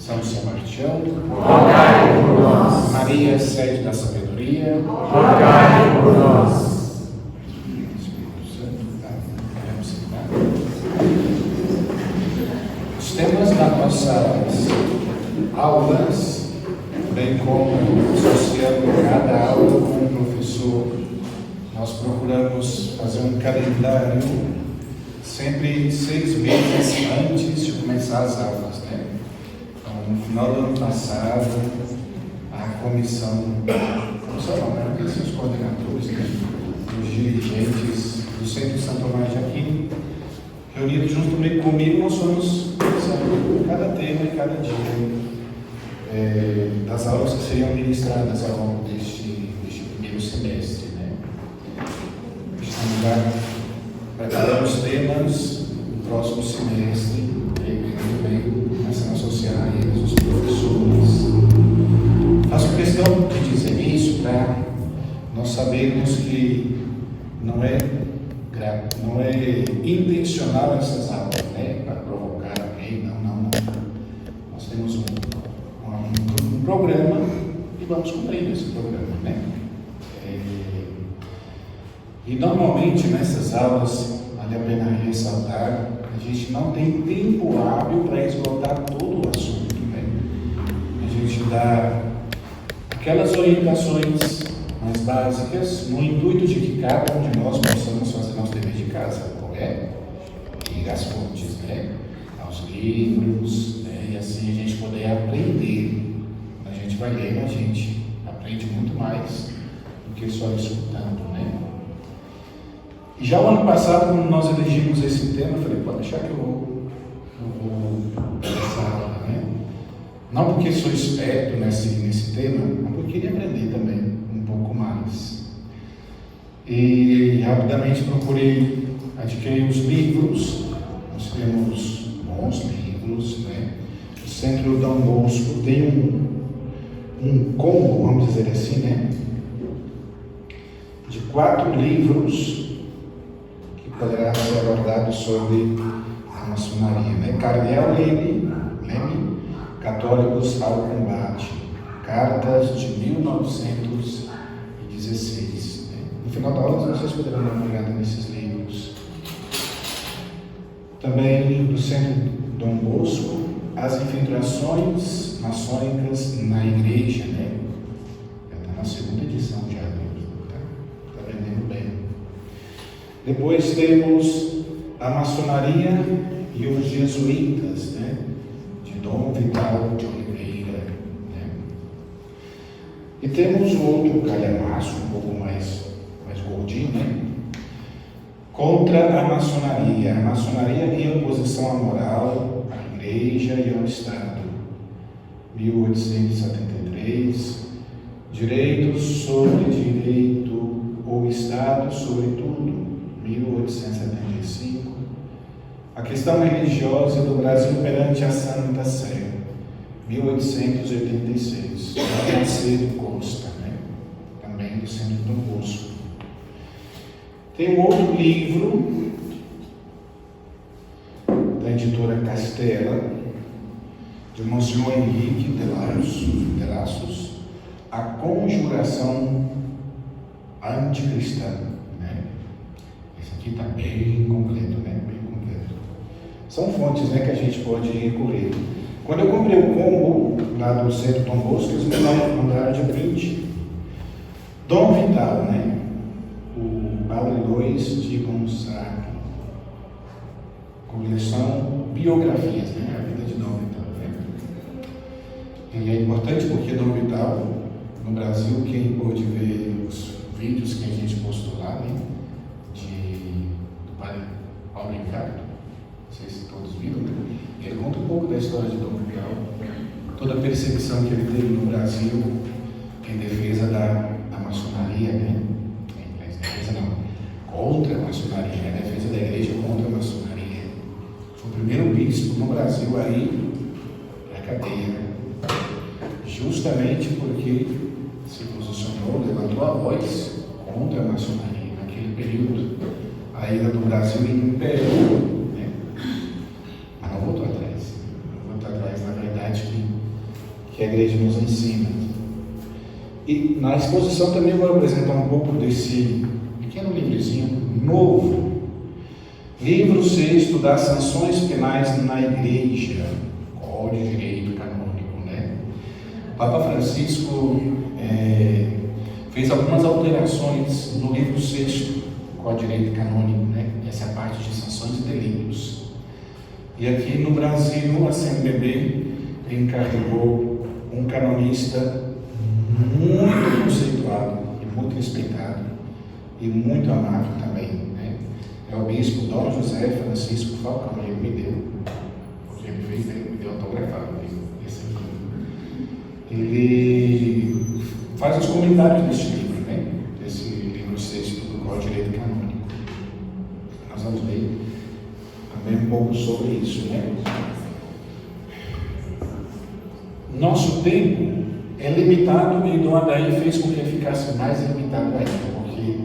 São Sebastião, rogai por nós. Maria, sede da sabedoria, Rogai por nós. Espírito Santo, podemos sentar. Os temas das nossas aulas, bem como associando cada aula com o professor, nós procuramos fazer um calendário sempre 6 meses antes de começar as aulas, né? Então, no final do ano passado, a comissão não, né? Os coordenadores, né? Os dirigentes do Centro de Santo Tomás de Aquino, reunidos junto comigo, nós fomos pensando cada tema e cada dia das aulas que seriam ministradas ao longo deste primeiro semestre, né? Estamos já preparando os temas do próximo semestre, e também começando a associar a eles os professores. Faço questão de dizer isso para nós sabermos que não é intencional essas aulas, né? Para provocar alguém, não. Nós temos um programa e vamos cumprindo esse programa, né? E normalmente nessas aulas, vale a pena ressaltar, a gente não tem tempo hábil para esgotar todo o assunto, né? A gente dá aquelas orientações mais básicas no intuito de que cada um de nós possamos fazer nosso dever de casa, correto? Ir às fontes, né? Aos livros, né? E assim a gente poder aprender. A gente vai lendo, a gente aprende muito mais do que só escutando, né? E já o ano passado, quando nós elegimos esse tema, eu falei, pode deixar que eu vou essa aula, né? Não porque sou esperto nesse tema, mas porque queria aprender também um pouco mais. E rapidamente procurei adquirir os livros. Nós temos bons livros, né? O Centro Dom Bosco tem um combo, vamos dizer assim, né? De 4 livros que poderá ser abordado sobre a maçonaria, né? Cardeal Leme, Católicos ao Combate, Cartas de 1916. Né? No final da aula, vocês poderão dar uma olhada nesses livros. Também do Centro Dom Bosco, As Infiltrações Maçônicas na Igreja, né? Já está na 2ª edição já, está vendendo bem. Depois temos a maçonaria e os jesuítas, né? De Dom Vital de Oliveira, né? E temos um outro calhamaço, um pouco mais gordinho, né? Contra a maçonaria em oposição à moral, à igreja e ao Estado, 1873, direitos sobre direito ou Estado sobre tudo, 1875, a questão religiosa do Brasil perante a Santa Sé, 1886, Macedo Costa, né? Também do Centro Dom Bosco. Tem um outro livro da editora Castela, de Monsenhor Henrique de Laços, A Conjuração Anticristã, né? Esse aqui está bem completo, né? Bem completo. São fontes, né, que a gente pode recorrer. Quando eu comprei o combo lá do Centro Dom Bosco, eles me mandaram de brinde Dom Vital, né? O Padre Luiz de Gonzaga, coleção Biografias, né? A vida de Dom Vital, né? E é importante porque Dom Vital, no Brasil, quem pôde ver os vídeos que a gente postou lá, né? Do Padre Paulo Ricardo, não sei se todos viram, né? Ele conta um pouco da história de Dom Vital, toda a perseguição que ele teve no Brasil em defesa da maçonaria, né? Contra a maçonaria, a defesa da igreja contra a maçonaria. Foi o primeiro bispo no Brasil aí para a cadeia, justamente porque se posicionou, levantou a voz contra a maçonaria. Naquele período, a ida do Brasil imperial, né? Mas não voltou atrás. Não voltou atrás, na verdade, que a igreja nos ensina. E na exposição também vou apresentar um pouco desse pequeno livrezinho novo. Livro sexto das sanções penais na igreja. Código de Direito Canônico, né? O Papa Francisco fez algumas alterações no livro sexto, Código de Direito Canônico, né? Essa é a parte de sanções e delitos. E aqui no Brasil, a CNBB encarregou um canonista muito conceituado e muito respeitado e muito amável também, né? É o bispo Dom José Francisco Falcão. Ele me deu, porque ele me deu autografado esse aqui. Ele faz os comentários deste livro, né? Desse livro sexto do Código de Direito Canônico. Nós vamos ver também um pouco sobre isso, né? Nosso tempo é limitado e Dom Adair fez com que ele ficasse mais limitado ainda, porque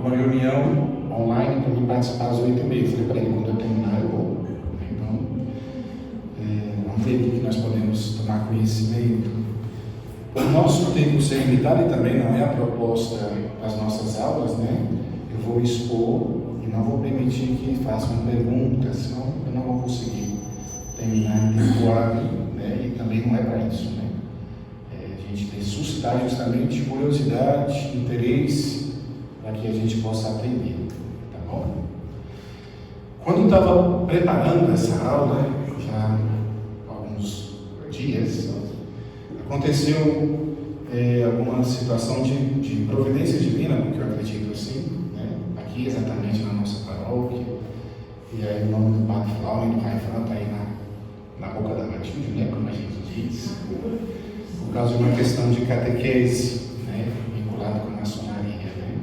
uma reunião online para mim participar às 8h30. Eu falei para ele, quando eu terminar eu vou. Então, vamos ver o que nós podemos tomar conhecimento. O nosso tempo ser limitado, e também não é a proposta das nossas aulas, né? Eu vou expor e não vou permitir que façam perguntas, senão eu não vou conseguir terminar em tempo hábil, né? E também não é para isso, né? A gente tem que suscitar justamente curiosidade, interesse, para que a gente possa aprender, tá bom? Quando eu estava preparando essa aula, já há alguns dias, aconteceu alguma situação de providência divina, porque eu acredito assim, né? Aqui exatamente na nossa paróquia, e aí o nome do Padre Flávio e do Raifran está aí na boca da batismo, né? Como a gente diz, por causa de uma questão de catequese, né? Vinculada com a maçonaria, né?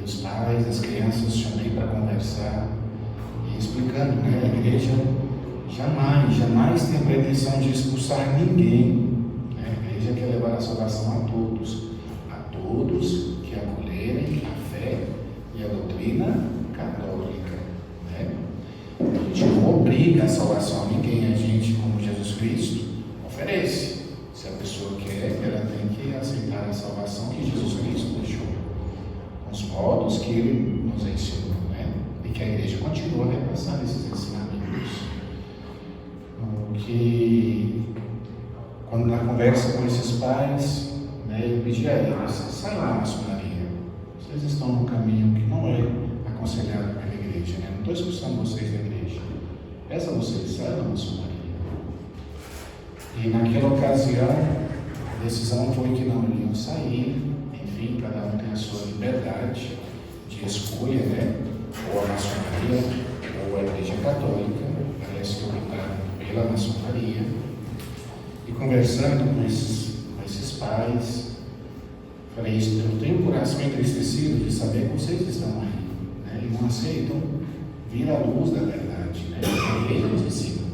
Os pais, as crianças chamei para conversar e explicando, né? A igreja jamais tem a pretensão de expulsar ninguém, né? A igreja quer levar a salvação a todos que acolherem a fé e a doutrina católica, né? A gente não obriga a salvação a ninguém, a gente, como Jesus Cristo, oferece. Se a pessoa quer, ela tem que aceitar a salvação que Jesus Cristo deixou, com os modos que ele nos ensinou, né? E que a igreja continua repassando esses ensinamentos. Que quando na conversa com esses pais, né, eu pedi a eles: saiam da maçonaria, vocês estão num caminho que não é aconselhado pela igreja, né? Não estou expulsando vocês da igreja, peço a vocês, saiam da maçonaria. E naquela ocasião a decisão foi que não iriam sair. Enfim, cada um tem a sua liberdade de escolha, né? Ou a maçonaria ou a igreja católica. Parece que optaram pela maçonaria. E conversando com esses pais, falei: eu tenho o coração entristecido de saber que vocês estão aí, né? E não aceitam vir à luz da verdade, né? A igreja nos ensina.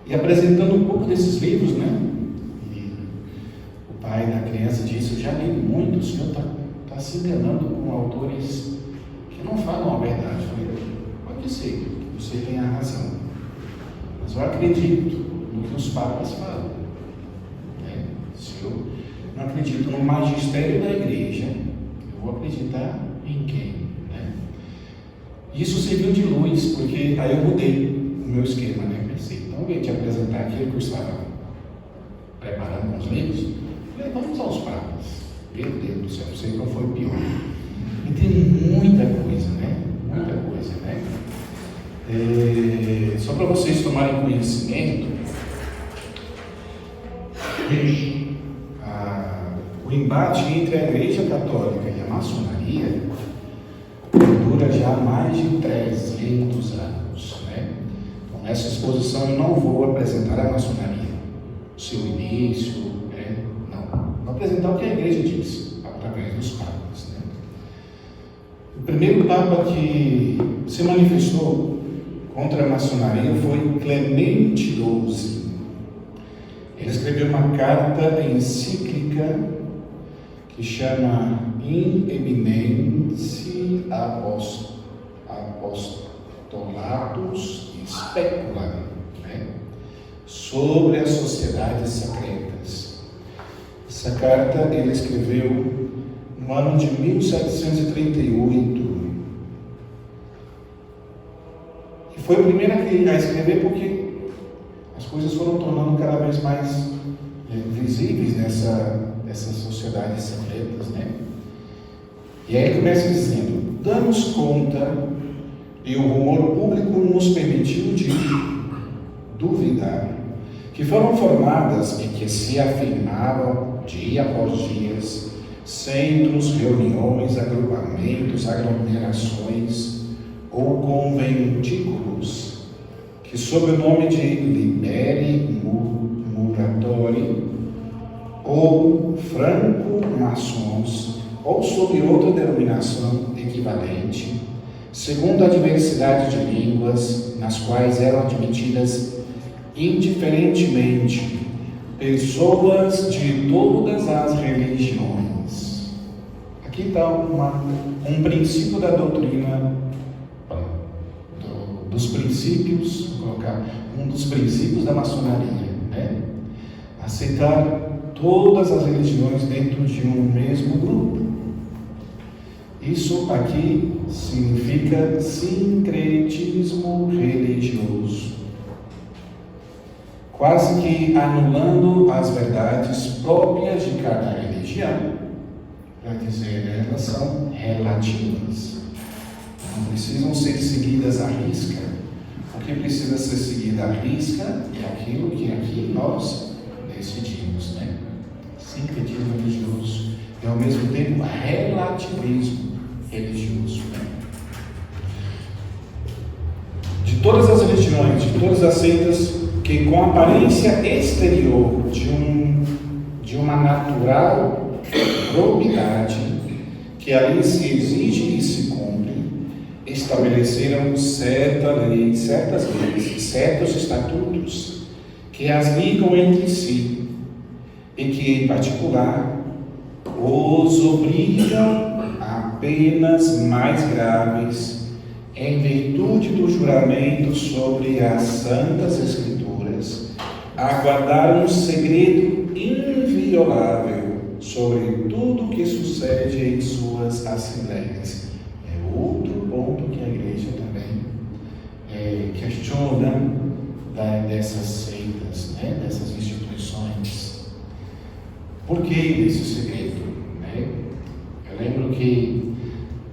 E apresentando um pouco desses livros, né? E o pai da criança disse: eu já li muito, o senhor está se enganando com autores que não falam a verdade. Eu falei: pode ser, você tem a razão, mas eu acredito no que os papas falam, né? Se eu não acredito no magistério da igreja, eu vou acreditar em quem, né? Isso serviu de luz, porque aí eu mudei o meu esquema, né? Pensei, então eu ia te apresentar aquilo que eu estava preparando com os livros. Falei: vamos aos papas. Meu Deus do céu, não sei qual foi o pior. E tem muita coisa, né? Muita coisa, né? Só para vocês tomarem conhecimento, o embate entre a Igreja Católica e a maçonaria dura já há mais de 300 anos, né? Então, nessa exposição eu não vou apresentar a maçonaria, o seu início, né? Não. Vou apresentar o que a Igreja diz, através dos papas, né? O primeiro papa que se manifestou contra a maçonaria foi Clemente XII. Ele escreveu uma carta encíclica que chama In Eminentie Apostolatus Specula, né? sobre as sociedades secretas. Essa carta ele escreveu no ano de 1738. E foi o primeiro a escrever porque as coisas foram tornando cada vez mais visíveis nessas sociedades secretas, né? E aí ele começa dizendo: damos conta, e o rumor público nos permitiu de duvidar, que foram formadas e que se afirmavam dia após dia centros, reuniões, agrupamentos, aglomerações ou conventículos, que sob o nome de Liberi Muratori ou franco-maçons, ou sob outra denominação equivalente, segundo a diversidade de línguas nas quais eram admitidas indiferentemente pessoas de todas as religiões. Aqui está um princípio da doutrina, dos princípios, vou colocar, um dos princípios da maçonaria, né? Aceitar todas as religiões dentro de um mesmo grupo. Isso aqui significa sincretismo religioso, quase que anulando as verdades próprias de cada religião, para dizer, elas são relativas, não precisam ser seguidas à risca. O que precisa ser seguido à risca é aquilo que aqui nós decidimos, né? Sincretismo religioso e ao mesmo tempo relativismo religioso. De todas as religiões, de todas as seitas que com aparência exterior de uma natural probidade que ali se exige e se cumpre, estabeleceram certas leis, certos estatutos que as ligam entre si e que, em particular, os obrigam a penas mais graves em virtude do juramento sobre as Santas Escrituras, a guardar um segredo inviolável sobre tudo o que sucede em suas assembleias. É outro ponto que a igreja também questiona dessas seitas, né? Dessas instituições. Por que esse segredo? Né? Eu lembro que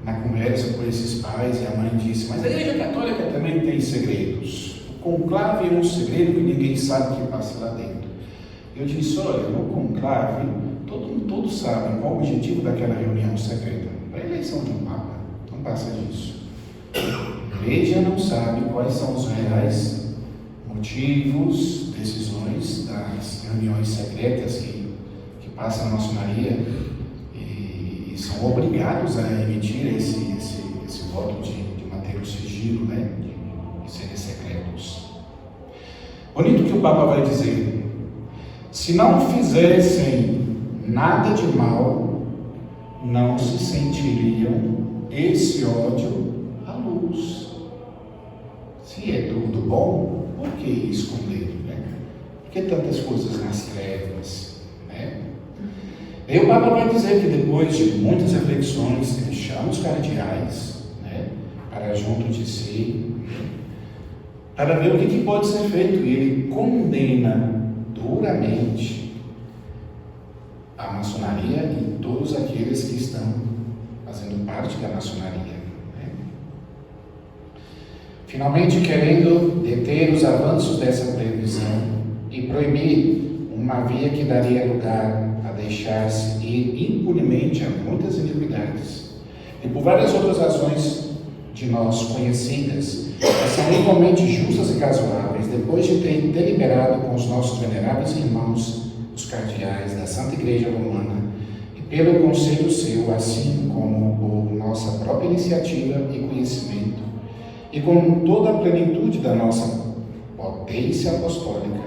na conversa com esses pais, a mãe disse: mas a igreja católica também tem segredos. O conclave é um segredo que ninguém sabe o que passa lá dentro. Eu disse: olha, no conclave, todos sabem qual o objetivo daquela reunião secreta. A eleição de um papa, não passa disso. A igreja não sabe quais são os reais motivos, decisões das reuniões secretas que passam na maçonaria e são obrigados a emitir esse voto de manter o sigilo, né, de serem secretos. Bonito que o Papa vai dizer: se não fizessem nada de mal, não se sentiriam esse ódio à luz. Se é tudo bom, por que esconder, né? Por que tantas coisas nas trevas, né? E o Papa vai dizer que depois de muitas reflexões, ele chama os cardeais, né, para junto de si, para ver o que pode ser feito, e ele condena duramente a maçonaria e todos aqueles que estão fazendo parte da maçonaria, né? Finalmente, querendo deter os avanços dessa previsão e proibir uma via que daria lugar a deixar-se ir impunemente a muitas iniquidades, e por várias outras razões de nós conhecidas, que são igualmente justas e razoáveis, depois de ter deliberado com os nossos veneráveis irmãos, os cardeais da Santa Igreja Romana, e pelo conselho seu, assim como por nossa própria iniciativa e conhecimento, e com toda a plenitude da nossa potência apostólica,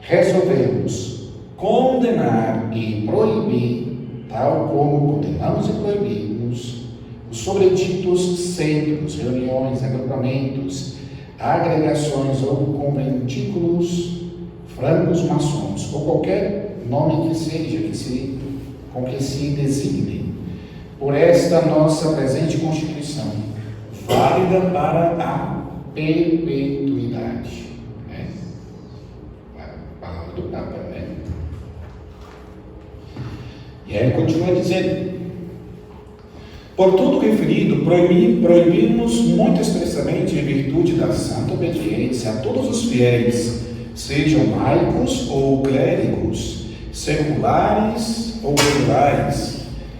resolvemos condenar e proibir, tal como condenamos e proibimos, os sobreditos centros, reuniões, agrupamentos, agregações ou conventículos francos maçons, ou qualquer nome que seja, com que se designe, por esta nossa presente Constituição, válida para a perpetuidade. Né? A palavra do Papa, né? E aí ele continua dizendo: por tudo referido, proibimos muito expressamente, em virtude da santa obediência, a todos os fiéis, sejam laicos ou clérigos, seculares ou regulares,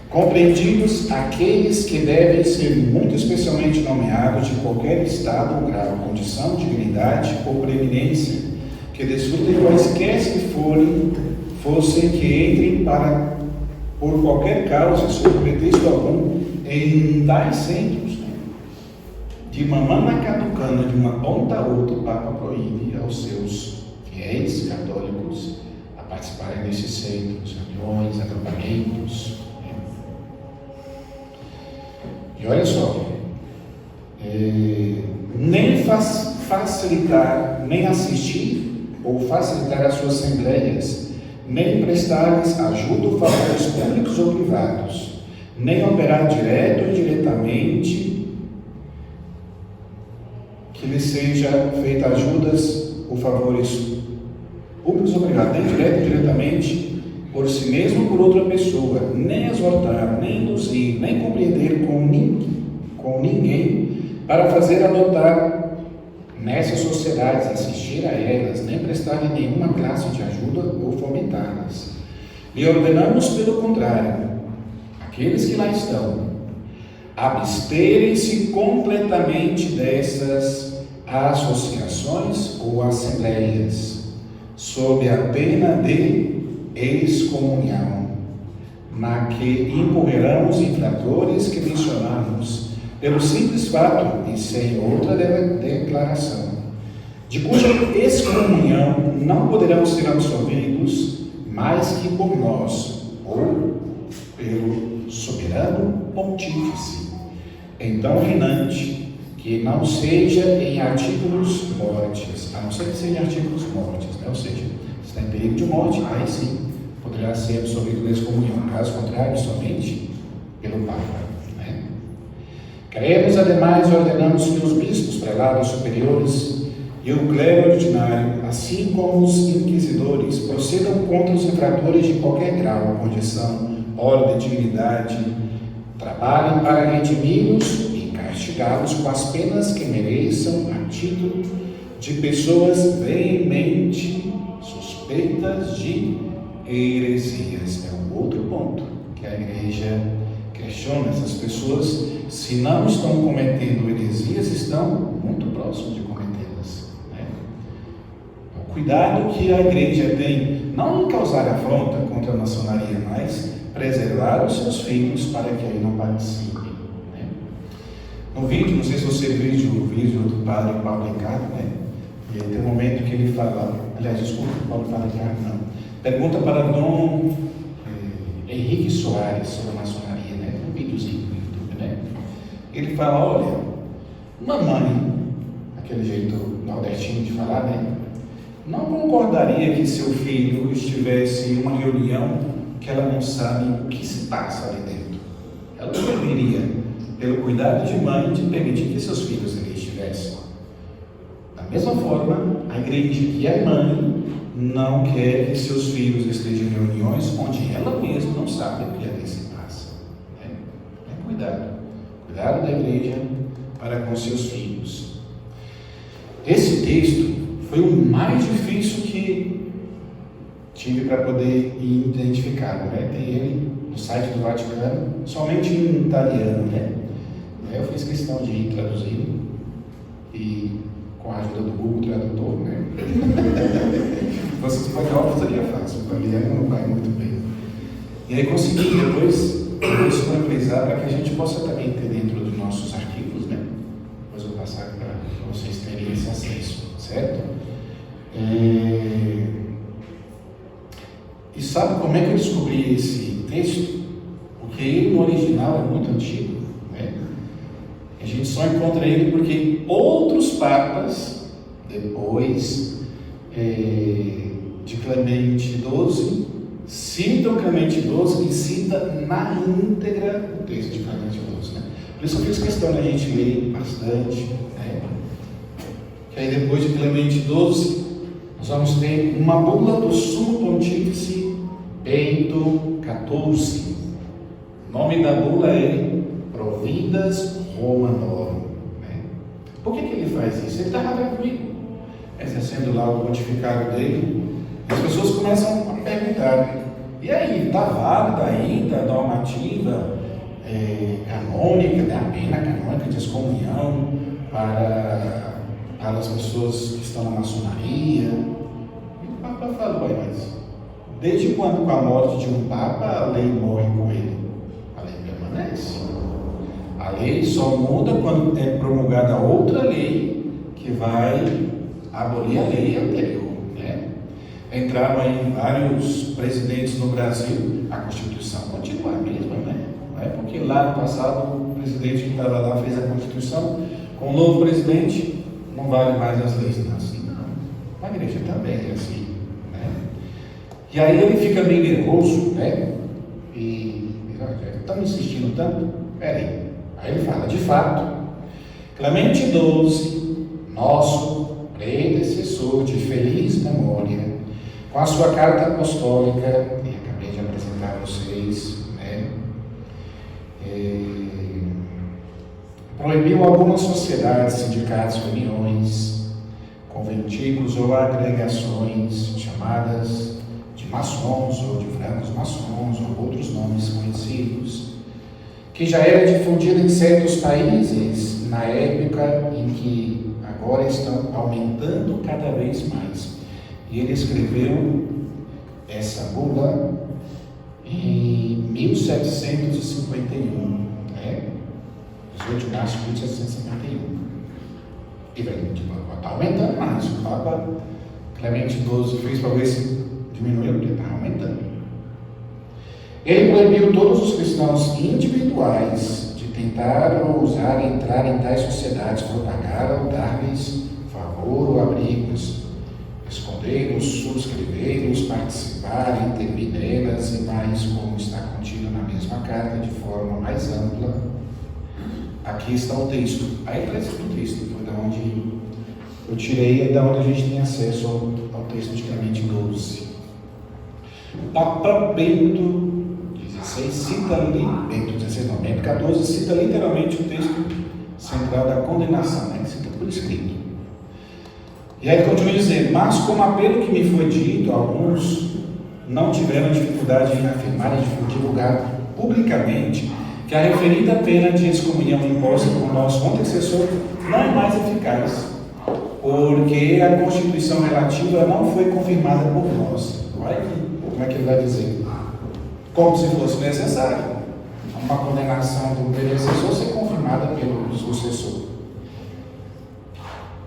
compreendidos aqueles que devem ser muito especialmente nomeados de qualquer estado ou grau, condição, dignidade ou preeminência, que desfrutem quaisquer que fossem que entrem por qualquer causa, sob pretexto algum, em tais centros. Né? De mamana caducana, de uma ponta a outra, o Papa proíbe aos seus fiéis católicos a participarem desses centros, reuniões, acampamentos. Né? E olha só, nem facilitar, nem assistir ou facilitar as suas assembleias, nem prestar-lhes ajuda ou favores públicos ou privados, nem operar direto ou indiretamente que lhes seja feita ajudas ou favores públicos ou privados, nem direto ou indiretamente por si mesmo ou por outra pessoa, nem exortar, nem induzir, nem compreender com ninguém para fazer adotar nessas sociedades, assistir a elas, nem prestar-lhe nenhuma classe de ajuda ou fomentá-las. E ordenamos, pelo contrário, aqueles que lá estão, absterem-se completamente dessas associações ou assembleias, sob a pena de excomunhão, na que incorrerão infratores que mencionamos, pelo simples fato e sem outra declaração, de cuja excomunhão não poderão ser absolvidos mais que por nós, ou pelo soberano pontífice, então reinante, que não seja em artículos mortis, a não ser que seja em artículos mortis, né? Ou seja, se está em perigo de morte, aí sim poderá ser absolvido da excomunhão, caso contrário, somente pelo Papa. Cremos, ademais, e ordenamos que os bispos, prelados superiores e o clero ordinário, assim como os inquisidores, procedam contra os infratores de qualquer grau, condição, ordem, dignidade, trabalhem para redimi-los e castigá-los com as penas que mereçam a título de pessoas veemente suspeitas de heresias. É um outro ponto que a Igreja questiona. Essas pessoas, se não estão cometendo heresias, estão muito próximos de cometê-las. Né? O cuidado que a Igreja tem, não em causar afronta contra a maçonaria, mas preservar os seus filhos para que aí não participem. Né? No vídeo, não sei se você viu o vídeo do padre Paulo Ricardo, né? E aí tem um momento que ele fala, aliás, desculpa, Paulo Ricardo não, pergunta para Dom Henrique Soares sobre a maçonaria, né? Um videozinho no YouTube, né? Ele fala: olha, uma mãe, aquele jeito nordestino de falar, né? Não concordaria que seu filho estivesse em uma reunião que ela não sabe o que se passa ali dentro. Ela deveria, pelo cuidado de mãe, de permitir que seus filhos ali estivessem. Da mesma forma, a Igreja, que é mãe, não quer que seus filhos estejam em reuniões onde ela mesma não sabe o que ali se passa. É cuidado da Igreja para com seus filhos. Esse texto foi o mais difícil que tive para poder identificar, né? Tem ele no site do Vaticano, somente em italiano, né? Eu fiz questão de ir traduzindo e com a ajuda do Google Tradutor, né? Se fosse espanhol, seria fácil, o italiano não vai muito bem. E aí consegui depois disponibilizar para que a gente possa também ter dentro dos nossos arquivos, né? Depois eu vou passar para vocês terem esse acesso, certo? E sabe como é que eu descobri esse texto? Porque ele no original é muito antigo, né? A gente só encontra ele porque outros papas depois de Clemente XII, cita o Clemente XII e cita na íntegra o texto de Clemente XII. Né? Por isso eu fiz questão da gente ler bastante. Né? Que aí depois de Clemente XII, nós vamos ter uma bula do Sumo Pontífice Bento XIV. O nome da bula é Providas Romanorum. Né? Por que ele faz isso? Ele estava tranquilo, exercendo lá o pontificado dele. As pessoas começam a perguntar: e aí, está válida ainda a normativa canônica, né? A pena canônica de excomunhão para as pessoas que estão na maçonaria? E o Papa falou: mas desde quando, com a morte de um Papa, a lei morre com ele? A lei permanece. A lei só muda quando é promulgada outra lei que vai abolir a lei anterior. Né? Entraram aí vários presidentes no Brasil, a Constituição continua a mesma, né? Não é porque lá no passado o presidente que estava lá fez a Constituição, com o novo presidente não vale mais as leis. Não, assim não. A igreja também é assim. Né? E aí ele fica meio nervoso, né? E estão insistindo tanto? Peraí. Aí ele fala: de fato, Clemente XII, nosso predecessor de feliz memória, com a sua carta apostólica, que acabei de apresentar a vocês, né? Proibiu algumas sociedades, sindicatos, reuniões, conventículos ou agregações chamadas de maçons ou de francos maçons ou outros nomes conhecidos, que já era difundida em certos países na época em que agora estão aumentando cada vez mais. E ele escreveu essa bula em 1751, né? 18 de março de 1751. E está aumentando mais. O Papa Clemente XII fez para ver se diminuiu, porque está aumentando. Ele proibiu todos os cristãos individuais de tentar ou ousar entrar em tais sociedades, propagar ou dar-lhes favor ou abrigos, escondê-los, subscrevê-los, participar, intervir nelas e mais, como está contido na mesma carta, de forma mais ampla. Aqui está o texto. Aí parece que o texto foi da onde eu tirei, é da onde a gente tem acesso ao texto de Clemente XII. Papa Bento XVI cita ali, Bento XIV cita literalmente o texto central da condenação, né, que cita por escrito. E aí ele continua dizendo: mas como apelo que me foi dito, alguns não tiveram dificuldade em afirmar e divulgar publicamente que a referida pena de excomunhão imposta por nosso antecessor não é mais eficaz, porque a Constituição relativa não foi confirmada por nós. Olha aqui, como é que ele vai dizer? Como se fosse necessário uma condenação do predecessor ser confirmada pelo sucessor.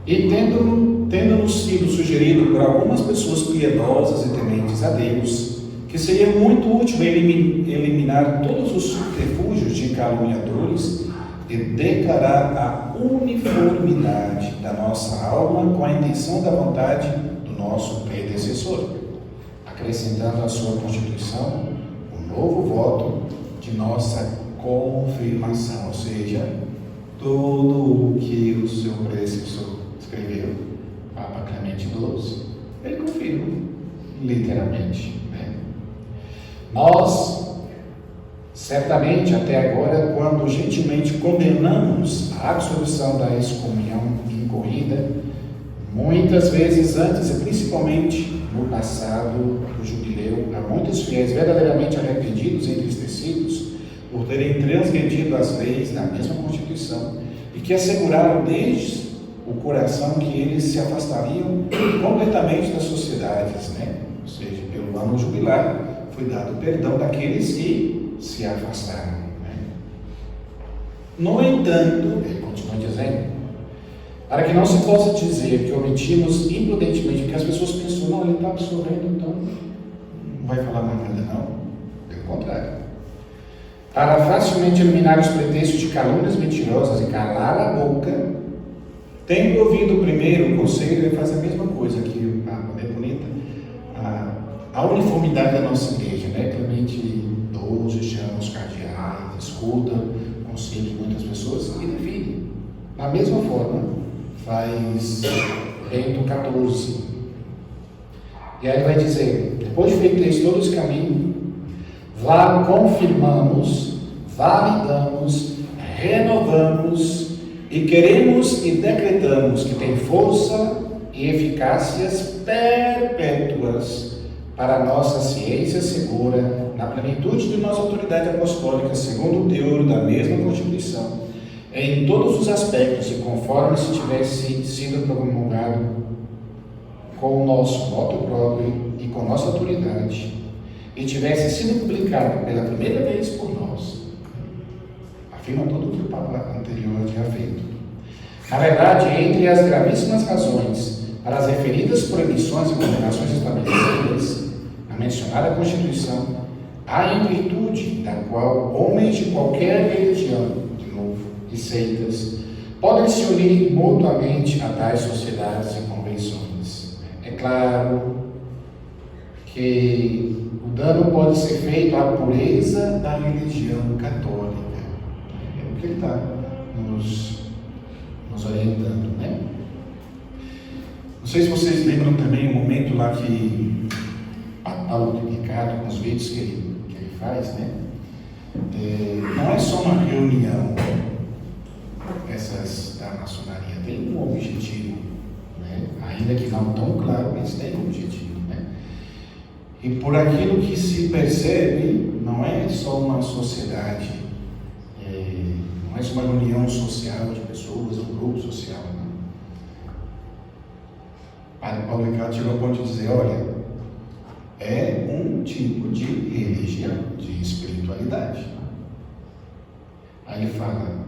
E tendo-nos sido sugerido por algumas pessoas piedosas e tementes a Deus, que seria muito útil eliminar todos os subterfúgios de caluniadores e declarar a uniformidade da nossa alma com a intenção da vontade do nosso predecessor, acrescentando à sua Constituição um novo voto de nossa confirmação, ou seja, tudo o que o seu predecessor escreveu, Papa Clemente XII, ele confirma, literalmente. Né? Nós, certamente, até agora, quando gentilmente condenamos a absolução da excomunhão incorrida, muitas vezes antes e principalmente no passado do jubileu, há muitos fiéis verdadeiramente arrependidos e entristecidos por terem transgredido as leis da mesma Constituição e que asseguraram desde o coração que eles se afastariam completamente das sociedades, né? Ou seja, pelo ano jubilar foi dado perdão daqueles que se afastaram. Né? No entanto, ele continua dizendo, para que não se possa dizer que omitimos imprudentemente, porque as pessoas pensam: não, ele está absorvendo, então não vai falar mais nada, não. Pelo contrário. Para facilmente eliminar os pretextos de calúnias mentirosas e calar a boca, tendo ouvido primeiro o conselho, ele faz a mesma coisa aqui, é bonita a uniformidade da nossa igreja, né? Clemente XII chama os cardeais, escuta o conselho de muitas pessoas e define. Da mesma forma, faz Bento XIV. E aí ele vai dizer, depois de feito todo esse caminho, confirmamos, validamos, renovamos e queremos e decretamos que tem força e eficácias perpétuas para a nossa ciência segura, na plenitude de nossa autoridade apostólica, segundo o teor da mesma Constituição, em todos os aspectos e conforme se tivesse sido promulgado com o nosso voto próprio e com nossa autoridade, e tivesse sido publicado pela primeira vez por nós. Afirma tudo o que o Papa anterior tinha feito. Na verdade, entre as gravíssimas razões para as referidas proibições e condenações estabelecidas na mencionada Constituição, há em virtude da qual homens de qualquer religião, de novo, e seitas, podem se unir mutuamente a tais sociedades e convenções. É claro que o dano pode ser feito à pureza da religião católica. É o que ele está nos orientando, né? Não sei se vocês lembram também o momento lá que Paulo de Ricardo, com os vídeos que ele faz, né? Não é só uma reunião, essas da maçonaria, tem um objetivo, né? Ainda que não tão claro, mas tem um objetivo, né? E por aquilo que se percebe, não é só uma sociedade, não é só uma reunião social de pessoas, um grupo social, não. Padre Paulo Ricardo chegou ao ponto de dizer, olha, é um tipo de religião, de espiritualidade. Aí ele fala,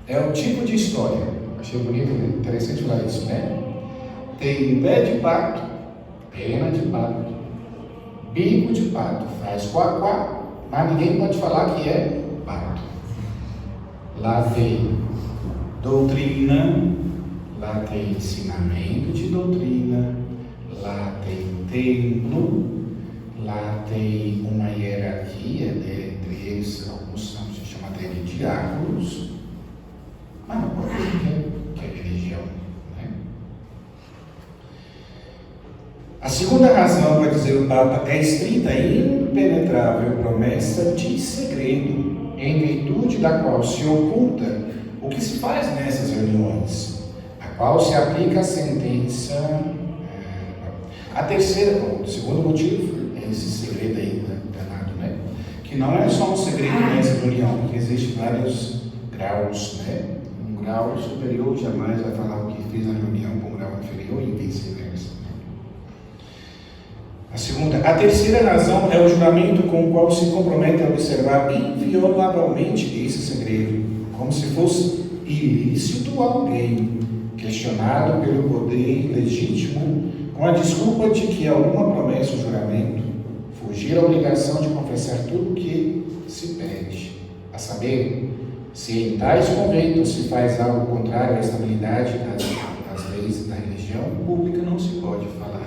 é um tipo de história. Achei bonito, interessante falar isso, né? Tem pé de pato, pena de pato, bico de pato, faz quá-quá, mas ninguém pode falar que é pato. Lá tem doutrina, lá tem ensinamento de doutrina, lá tem templo, lá tem uma hierarquia, entre eles, alguns se chama até de diáconos, mas não pode dizer que é religião, né? A segunda razão, vai dizer o Papa, é a estrita e impenetrável promessa de segredo, em virtude da qual se oculta o que se faz nessas reuniões, a qual se aplica a sentença. A terceira, o segundo motivo, é esse segredo aí, danado, né? Que não é só um segredo nessa reunião, porque existem vários graus, né? Um grau superior jamais vai falar o que fez na reunião com um grau inferior e vice-versa. A terceira razão é o juramento com o qual se compromete a observar inviolavelmente esse segredo, como se fosse ilícito a alguém, questionado pelo poder legítimo, com a desculpa de que alguma promessa ou juramento fugir à obrigação de confessar tudo o que se pede, a saber, se em tais conventos se faz algo contrário à estabilidade das leis da religião pública, não se pode falar.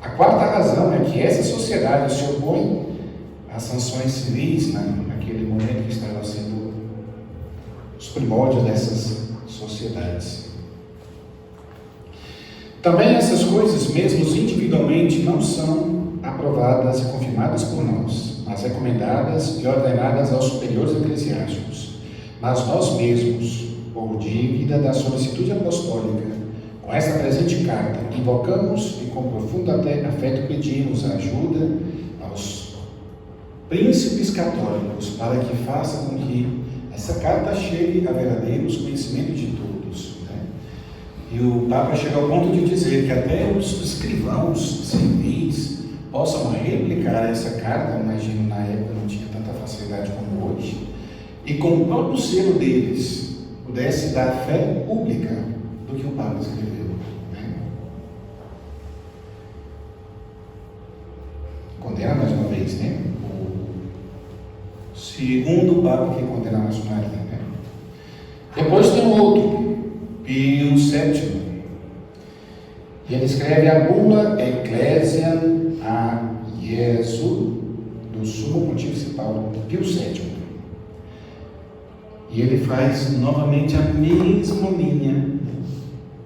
A quarta razão é que essa sociedade se opõe às sanções civis, naquele momento que estavam sendo os primórdios dessas sociedades. Também essas coisas, mesmo individualmente, não são aprovadas e confirmadas por nós, mas recomendadas e ordenadas aos superiores eclesiásticos. Mas nós mesmos, por dívida da solicitude apostólica, com esta presente carta, invocamos e com profundo afeto pedimos a ajuda aos príncipes católicos para que façam com que essa carta chegue a verdadeiros conhecimento de todos. Né? E o Papa chega ao ponto de dizer que até os escrivãos civis possam replicar essa carta, imagino na época não tinha tanta facilidade como hoje, e com o próprio selo deles pudesse dar fé pública do que o Papa escreveu. Condena mais uma vez, né? O segundo Papa que condena a maçonaria, né? Depois tem o outro, Pio VII. E ele escreve a bula Ecclesiam a Jesu, do Sumo Pontífice Paulo Pio VII. E ele faz novamente a mesma linha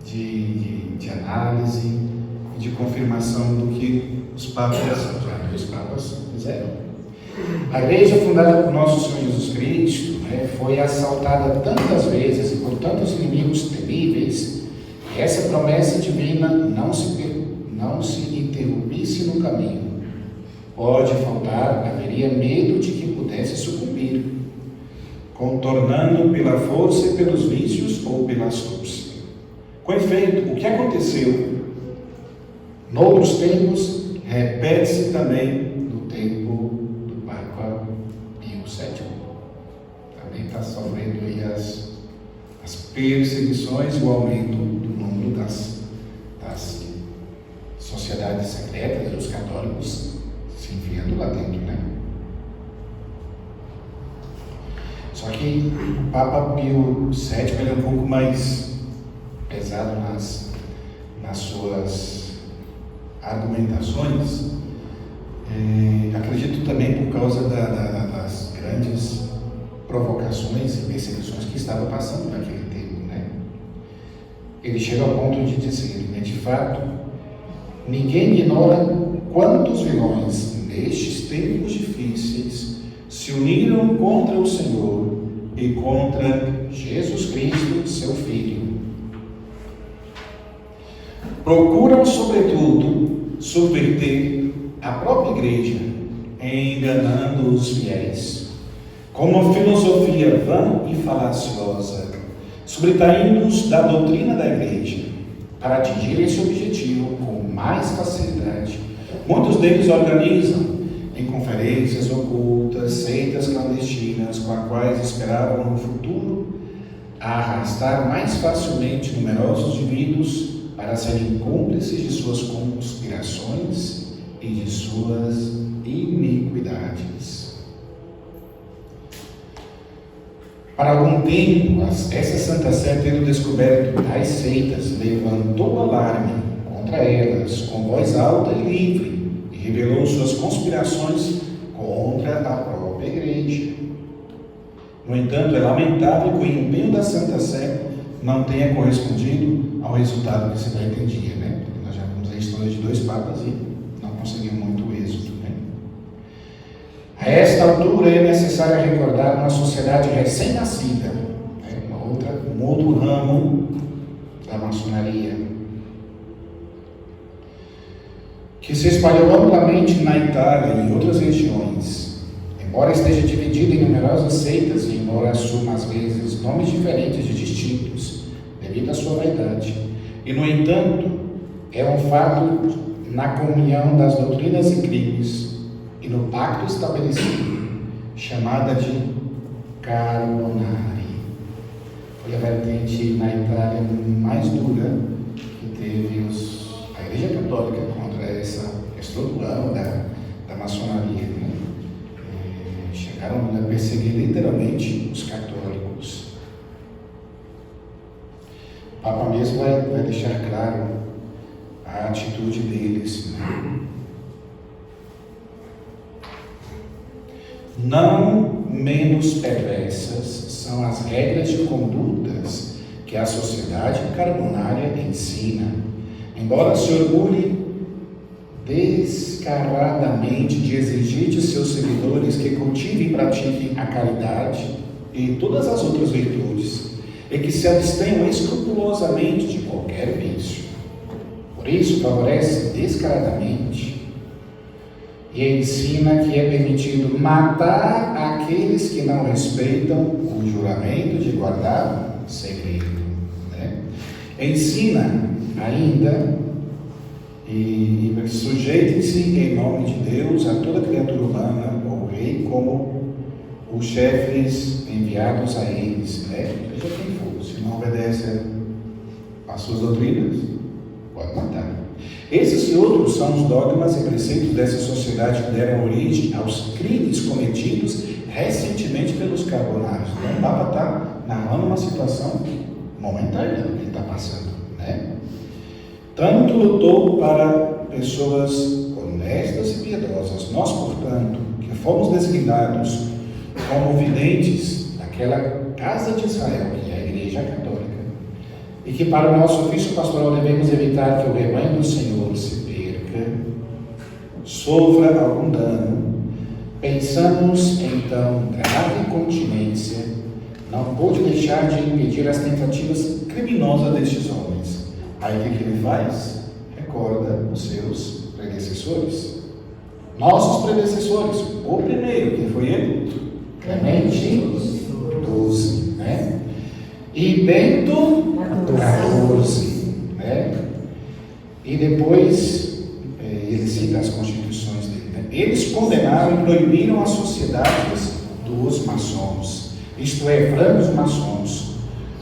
de análise e de confirmação do que os papas fizeram. A igreja fundada por nosso Senhor Jesus Cristo, foi assaltada tantas vezes e por tantos inimigos temíveis, que essa promessa divina não se interrompisse no caminho. Pode faltar, haveria medo de que pudesse sucumbir, contornando pela força e pelos vícios ou pela astúcia. Com efeito, o que aconteceu noutros tempos repete-se também no tempo do Papa Pio VII. Também está sofrendo aí as perseguições e o aumento do número das sociedades secretas dos católicos se enfiando lá dentro, né? Só que o Papa Pio VII ele é um pouco mais pesado nas suas argumentações, acredito também por causa das grandes provocações e perseguições que estava passando naquele tempo, né? Ele chega ao ponto de dizer, de fato, ninguém ignora quantos vilões nestes tempos difíceis se uniram contra o Senhor e contra Jesus Cristo, seu Filho. Procuram, sobretudo, subverter a própria igreja, enganando os fiéis, com uma filosofia vã e falaciosa, sobretraindo-os da doutrina da igreja, para atingir esse objetivo com mais facilidade. Muitos deles organizam em conferências ocultas, seitas clandestinas, com as quais esperavam no futuro arrastar mais facilmente numerosos indivíduos para serem cúmplices de suas conspirações e de suas iniquidades. Para algum tempo, essa Santa Sé, tendo descoberto tais seitas, levantou alarme contra elas com voz alta e livre e revelou suas conspirações contra a própria igreja. No entanto, é lamentável que o empenho da Santa Sé não tenha correspondido ao resultado que se pretendia, né? Porque nós já vimos a história de 2 papas e não conseguiu muito êxito, né? A esta altura é necessário recordar uma sociedade recém-nascida, um outro ramo da maçonaria, que se espalhou amplamente na Itália e em outras regiões. Embora esteja dividida em numerosas seitas e embora assuma às vezes nomes diferentes e distintos, devido à sua vaidade. E, no entanto, é um fato na comunhão das doutrinas e crimes e no pacto estabelecido, chamada de Carbonari. Foi a vertente na Itália mais dura que teve a Igreja Católica contra essa estrutura da maçonaria, né? Chegaram a perseguir literalmente os católicos. O Papa mesmo vai deixar claro a atitude deles, né? Não menos perversas são as regras de condutas que a sociedade carbonária ensina, embora se orgulhe descaradamente de exigir de seus seguidores que cultivem e pratiquem a caridade e todas as outras virtudes, e que se abstenham escrupulosamente de qualquer vício. Por isso, favorece descaradamente e ensina que é permitido matar aqueles que não respeitam o juramento de guardar segredo, né? Ensina ainda e sujeitem-se em nome de Deus a toda criatura humana ou rei como os chefes enviados a eles, né? Seja quem for, se não obedece às suas doutrinas, pode matar. Esses e outros são os dogmas e preceitos dessa sociedade que deram origem aos crimes cometidos recentemente pelos carbonários. Então, o Papa está narrando uma situação momentânea que ele está passando, né? Tanto lutou para pessoas honestas e piedosas. Nós, portanto, que fomos designados como videntes daquela casa de Israel, que é a Igreja Católica, e que para o nosso ofício pastoral devemos evitar que o rebanho do Senhor se perca, sofra algum dano, pensamos então grave incontinência não pôde deixar de impedir as tentativas criminosas destes homens. Aí o que ele faz? Recorda os seus predecessores. Nossos predecessores. O primeiro, quem foi ele? Clemente XII, né? E Bento XIV, né? E depois ele cita as constituições dele, né? Eles condenaram e proibiram as sociedades dos maçons, isto é, francos maçons,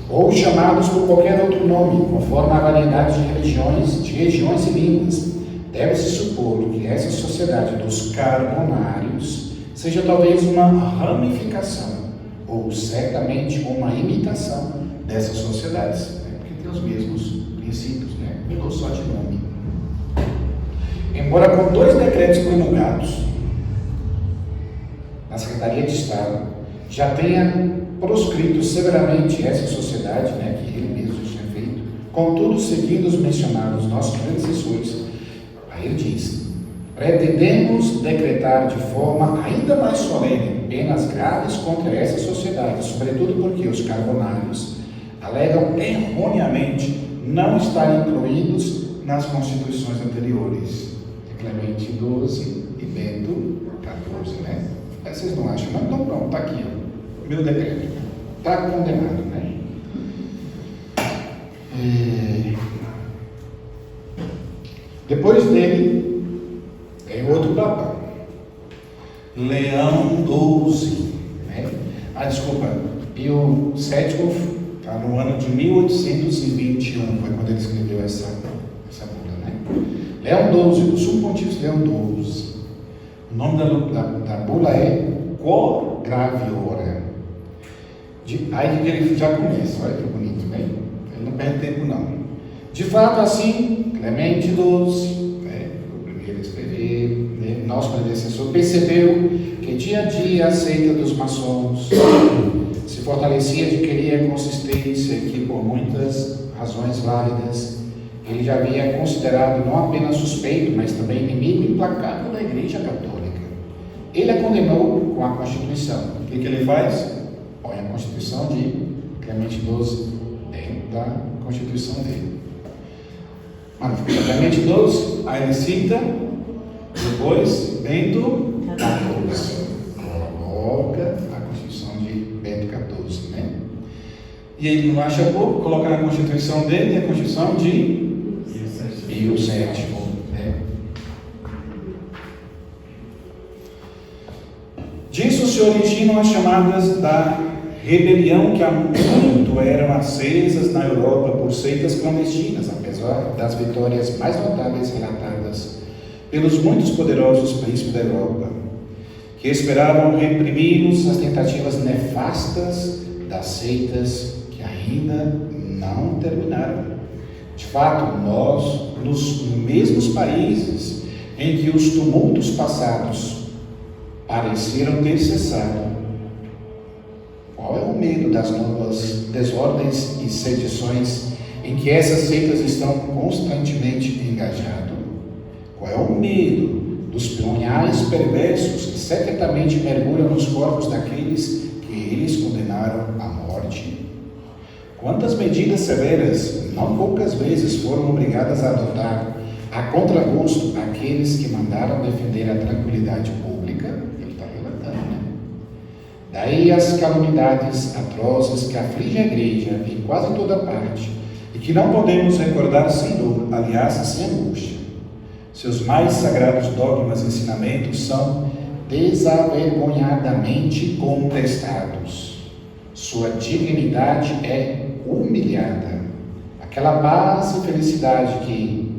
ou chamados por qualquer outro nome, conforme a variedade de regiões e línguas. Deve-se supor que essa sociedade dos carbonários seja talvez uma ramificação, ou certamente uma imitação dessas sociedades, né? Porque tem os mesmos princípios, né? Mudou só de nome. Embora com 2 decretos promulgados na Secretaria de Estado já tenha proscrito severamente essa sociedade, né, que ele mesmo tinha feito, contudo, seguindo os mencionados nossos predecessores, aí ele diz: pretendemos decretar de forma ainda mais solene penas graves contra essa sociedade, sobretudo porque os carbonários alegam erroneamente não estar incluídos nas constituições anteriores de Clemente XII e Bento XIV, né? Aí vocês não acham, não? Então pronto, está aqui, ó. Meu decreto. Está condenado, né? Depois dele, tem outro Papa, Leão XII, né? Desculpa, Pio VII está no ano de 1821, foi quando ele escreveu essa bula, né? Leão XII, o sumo pontífice Leão XII. O nome da bula é Quo Graviora. Aí ele já começa, olha que bonito, né? Ele não perde tempo, não. De fato, assim, Clemente XII, né, o primeiro a escrever, né, nosso predecessor, percebeu que dia a dia a seita dos maçons se fortalecia, adquiria consistência e que, por muitas razões válidas, ele já havia considerado não apenas suspeito, mas também inimigo implacável da Igreja Católica. Ele a condenou com a Constituição. O que ele faz? Põe a Constituição de Clemente XII dentro da Constituição dele. Clemente XII, aí ele cita, depois Bento XIV. Coloca a Constituição de Bento XIV, né? E ele não acha pouco, coloca na Constituição dele a Constituição de Pio VII, né? Disso se originam as chamadas da rebelião que há muito eram acesas na Europa por seitas clandestinas, apesar das vitórias mais notáveis relatadas pelos muitos poderosos príncipes da Europa, que esperavam reprimir-nos as tentativas nefastas das seitas que ainda não terminaram. De fato, nós, nos mesmos países em que os tumultos passados pareceram ter cessado, qual é o medo das novas desordens e sedições em que essas seitas estão constantemente engajadas? Qual é o medo dos punhais perversos que secretamente mergulham nos corpos daqueles que eles condenaram à morte? Quantas medidas severas, não poucas vezes, foram obrigadas a adotar a contragosto aqueles que mandaram defender a tranquilidade pública? Ele está relatando, né? Daí as calamidades atrozes que afligem a igreja em quase toda parte e que não podemos recordar sem dor, aliás, sem angústia. Seus mais sagrados dogmas e ensinamentos são desavergonhadamente contestados. Sua dignidade é humilhada. Aquela paz e felicidade que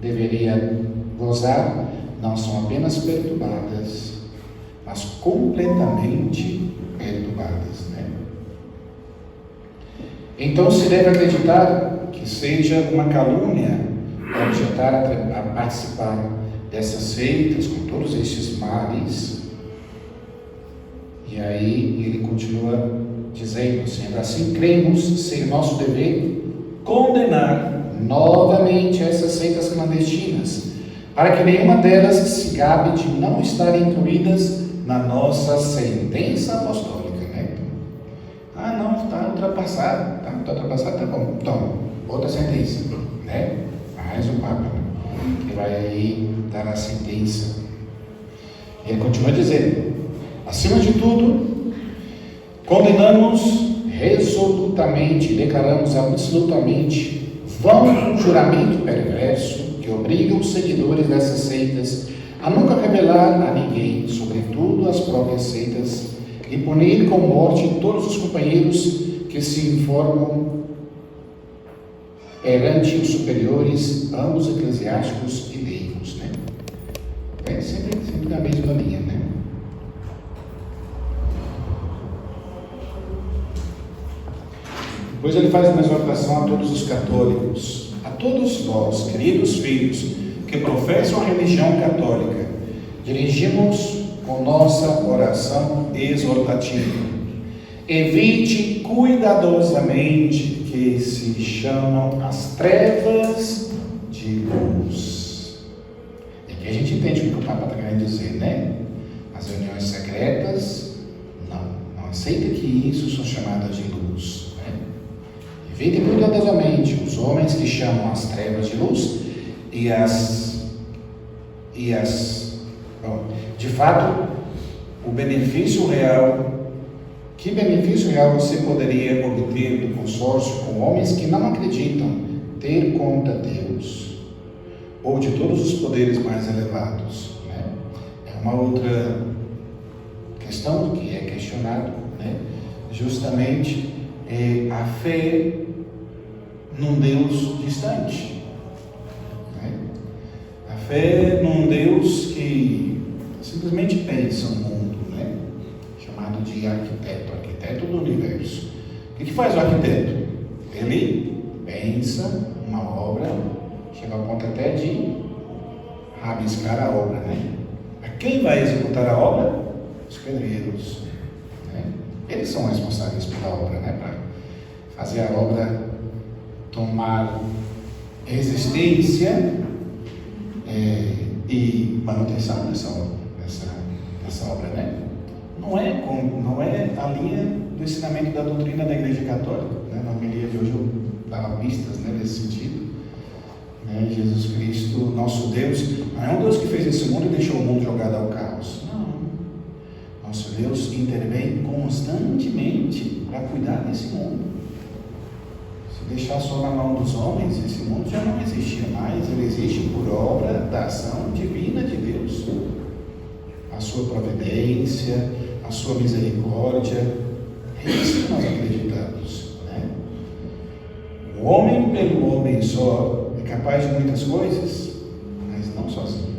deveria gozar não são apenas perturbadas, mas completamente perturbadas, né? Então se deve acreditar que seja uma calúnia objetar a participar dessas seitas, com todos estes males. E aí ele continua dizendo, sendo assim, cremos ser nosso dever condenar novamente essas seitas clandestinas, para que nenhuma delas se gabe de não estar incluídas na nossa sentença apostólica, né? Ah, não, está ultrapassado, tá bom. Então, outra sentença, né? Mais um Papa, né? Que vai aí dar a sentença. E ele continua dizendo, acima de tudo, condenamos resolutamente, declaramos absolutamente vão juramento perverso que obriga os seguidores dessas seitas a nunca revelar a ninguém, sobretudo as próprias seitas, e punir com morte todos os companheiros que se informam perante os superiores, ambos eclesiásticos e leigos, né? É sempre na mesma linha, né? Depois ele faz uma exortação a todos os católicos, a todos vós, queridos filhos, que professam a religião católica, dirigimos com nossa oração exortativa. Evite cuidadosamente que se chamam as trevas de luz. E aqui a gente entende o que o Papa está querendo dizer, né? As reuniões secretas, não aceita que isso são chamadas de luz, né? Evite cuidadosamente os homens que chamam as trevas de luz de fato, que benefício real você poderia obter do consórcio com homens que não acreditam ter contra Deus, ou de todos os poderes mais elevados, né? É uma outra questão que é questionado, né? Justamente a fé num Deus distante, né? A fé num Deus que simplesmente pensa o mundo, né? Chamado de arquiteto do universo. O que faz o arquiteto? Ele pensa uma obra, chega ao ponto até de rabiscar a obra, né? Mas quem vai executar a obra? Os pedreiros, né? Eles são responsáveis pela obra, né? Para fazer a obra tomar existência e manutenção dessa obra, né? Não é a linha do ensinamento da doutrina da Igreja Católica, né? Na homilia de hoje eu dava pistas, né, nesse sentido, né? Jesus Cristo, nosso Deus, não é um Deus que fez esse mundo e deixou o mundo jogado ao caos. Não. Nosso Deus intervém constantemente para cuidar desse mundo. Se deixar só na mão dos homens, esse mundo já não existia mais. Ele existe por obra da ação divina de Deus. A sua providência, a sua misericórdia, é isso que nós acreditamos, né? O homem pelo homem só é capaz de muitas coisas, mas não sozinho.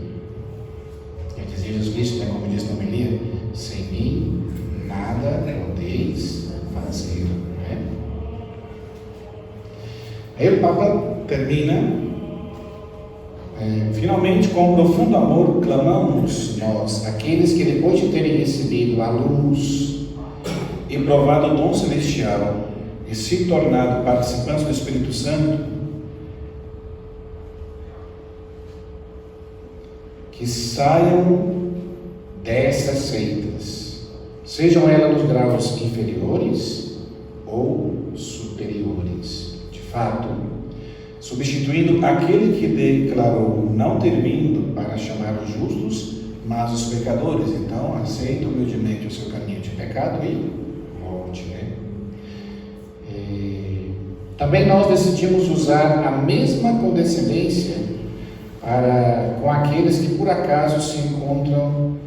Quer dizer, Jesus Cristo, né, como diz na homilia, sem mim nada podeis fazer, né? Aí o Papa termina, finalmente, com profundo amor, clamamos nós, aqueles que depois de terem recebido a luz e provado o dom celestial e se tornado participantes do Espírito Santo, que saiam dessas seitas, sejam elas nos graus inferiores ou superiores. De fato, substituindo aquele que declarou não ter vindo para chamar os justos, mas os pecadores. Então, aceita humildemente o seu caminho de pecado e volte, né? Também nós decidimos usar a mesma condescendência com aqueles que por acaso se encontram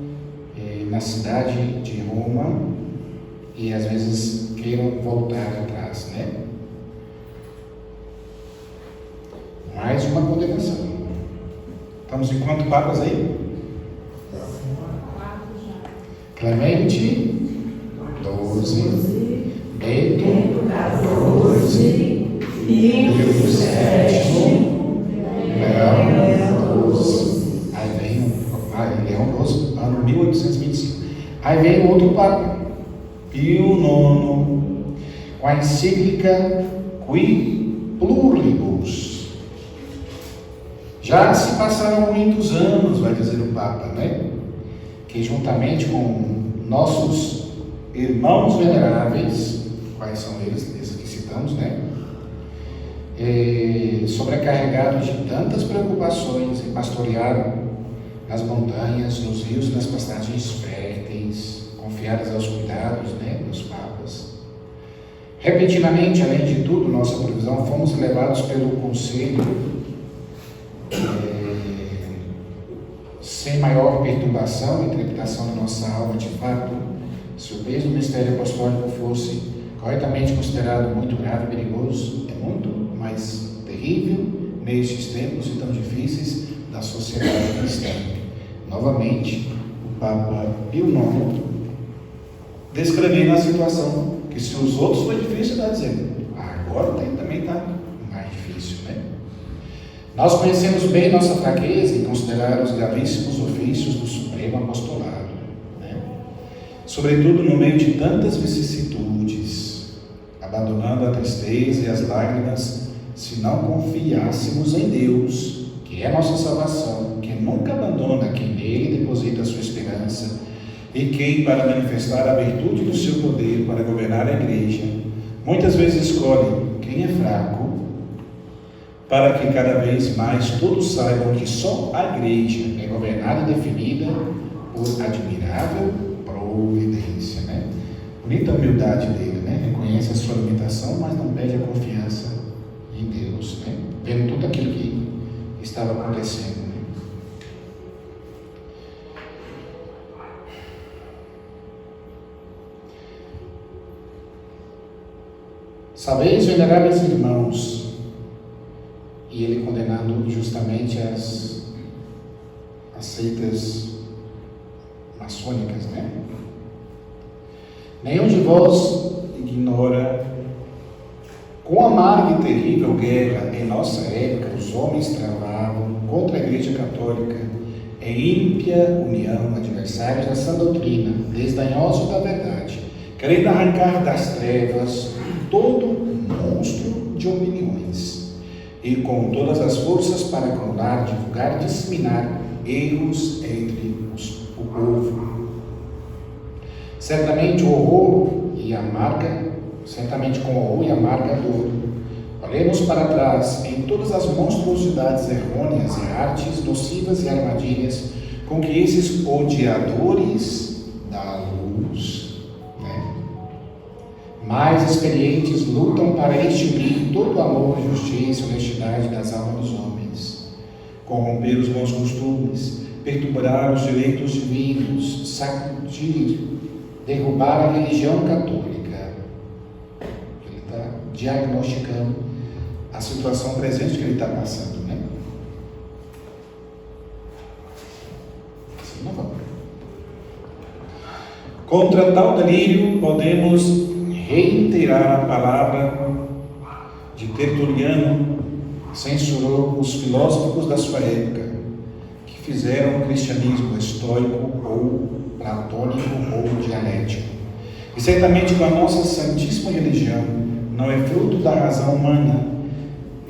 na cidade de Roma e às vezes queiram voltar atrás, né? Mais uma condenação. Estamos em quantos papas aí? Clemente, 12, Bento, 14, Pio, 7, Aí vem outro Papa, Pio IX, com a encíclica Qui Pluribus. Já se passaram muitos anos, vai dizer o Papa, né? Que juntamente com nossos irmãos veneráveis, quais são eles, esses que citamos, né? Sobrecarregados de tantas preocupações em pastorear nas montanhas, nos rios, nas pastagens férteis, confiadas aos cuidados, né, dos papas. Repentinamente, além de tudo, nossa provisão, fomos levados pelo conselho, sem maior perturbação e trepidação da nossa alma, de fato, se o peso do mistério apostólico fosse corretamente considerado muito grave e perigoso, é muito mais terrível nestes tempos tão difíceis da sociedade cristã. Novamente, o Papa Pio IX descrevendo a situação, que se os outros foi difícil, está dizendo, agora também está mais difícil, né? Nós conhecemos bem nossa fraqueza em considerar os gravíssimos ofícios do Supremo Apostolado, né? Sobretudo no meio de tantas vicissitudes, abandonando a tristeza e as lágrimas, se não confiássemos em Deus, que é nossa salvação, que nunca abandona quem nele deposita a sua esperança, e quem, para manifestar a virtude do seu poder para governar a igreja, muitas vezes escolhe quem é fraco, para que cada vez mais todos saibam que só a igreja é governada e definida por admirável providência, né? Bonita a humildade dele, né? Reconhece a sua limitação, mas não perde a confiança em Deus, né? Vendo tudo aquilo que estava acontecendo. Sabeis, veneráveis irmãos, e ele condenando justamente as seitas maçônicas, né? Nenhum de vós ignora quão amarga e terrível guerra em nossa época os homens travavam contra a Igreja Católica em ímpia união, adversários da sã doutrina, desdanhosos da verdade, querendo arrancar das trevas todo monstro de opiniões, e com todas as forças para acumular, divulgar e disseminar erros entre o povo. Certamente com horror e amarga dor, olhemos para trás em todas as monstruosidades errôneas e artes nocivas e armadilhas com que esses odiadores da luz, mais experientes, lutam para extinguir todo o amor, justiça e honestidade das almas dos homens, corromper os bons costumes, perturbar os direitos divinos, sacudir, derrubar a religião católica. Ele está diagnosticando a situação presente que ele está passando, né? Assim não vamos. Contra tal delírio, podemos reiterar a palavra de Tertuliano, censurou os filósofos da sua época, que fizeram o cristianismo estoico ou platônico ou dialético. E certamente com a nossa santíssima religião não é fruto da razão humana,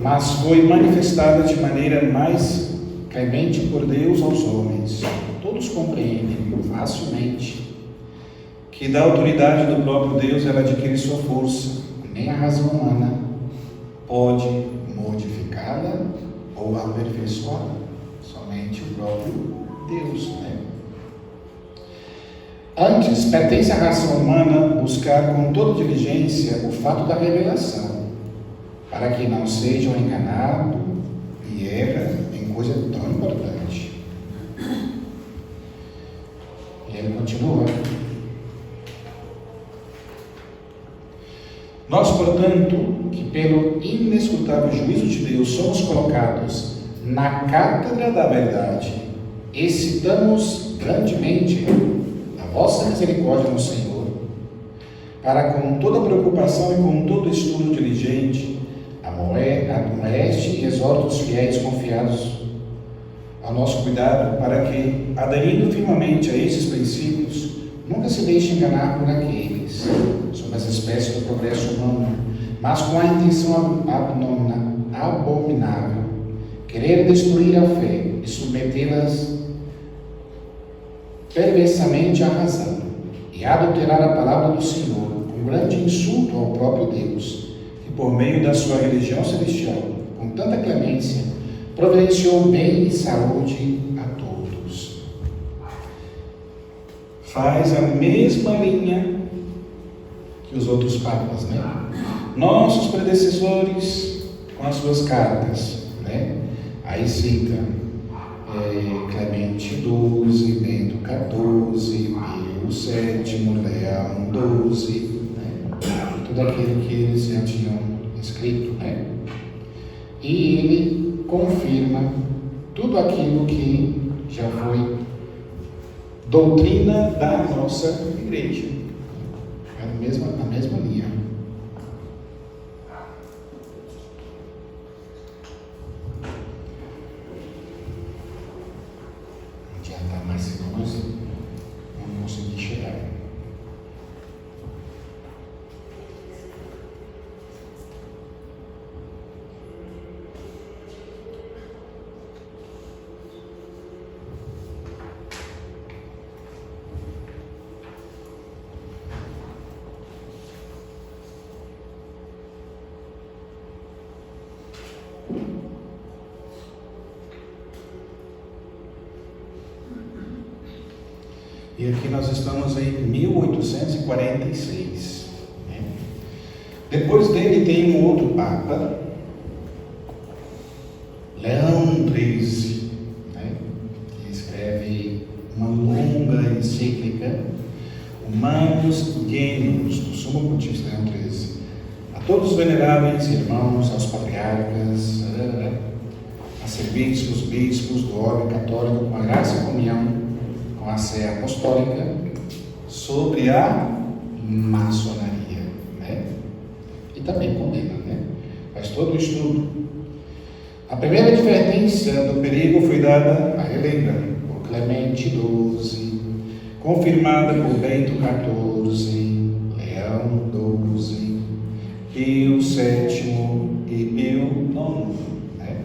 mas foi manifestada de maneira mais clemente por Deus aos homens. Todos compreendem facilmente que da autoridade do próprio Deus ela adquire sua força, nem a razão humana pode modificá-la ou aperfeiçoá-la, somente o próprio Deus, né? Antes, pertence à razão humana buscar com toda diligência o fato da revelação, para que não sejam enganados e erra em coisa tão importante. E ele continua. Nós, portanto, que pelo inescrutável juízo de Deus somos colocados na cátedra da verdade, excitamos grandemente a vossa misericórdia no Senhor, para com toda preocupação e com todo estudo diligente, amoeste e exorta os fiéis confiados ao nosso cuidado, para que, aderindo firmemente a esses princípios, Nunca se deixe enganar por aqueles, sobre as espécies do progresso humano, mas com a intenção abominável, querer destruir a fé e submetê-las perversamente à razão, e adulterar a palavra do Senhor, com grande insulto ao próprio Deus, que por meio da sua religião celestial, com tanta clemência, providenciou bem e saúde a todos. Faz a mesma linha que os outros papas, né? Nossos predecessores com as suas cartas, né? Aí cita Clemente XII, Bento XIV, Pio VII, Leão XII, né? Tudo aquilo que eles já tinham escrito, né? E ele confirma tudo aquilo que já foi doutrina da nossa igreja. É a mesma linha. Adiantar mais segundos, não consegui chegar. E aqui nós estamos em 1846. Né? Depois dele tem um outro Papa, Leão XIII, né? Que escreve uma longa encíclica, Humanus Genius, do Sumo Pontífice Leão XIII. A todos os veneráveis irmãos, aos patriarcas, arcebispos, bispos do orbe católico, com a graça e comunhão, com a sé apostólica, sobre a maçonaria, né? E também condena, né? Faz todo o estudo. A primeira advertência do perigo foi dada, aí lembra, por Clemente XII, confirmada por Bento XIV, Leão XII, Pio VII e Pio IX, né?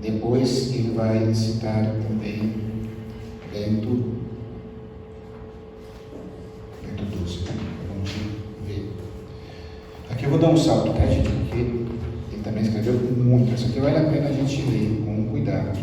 Depois ele vai citar também Bento XII, né? Vamos ver. Aqui eu vou dar um salto, tá, gente? Porque ele também escreveu muito. Isso aqui vale a pena a gente ler com cuidado.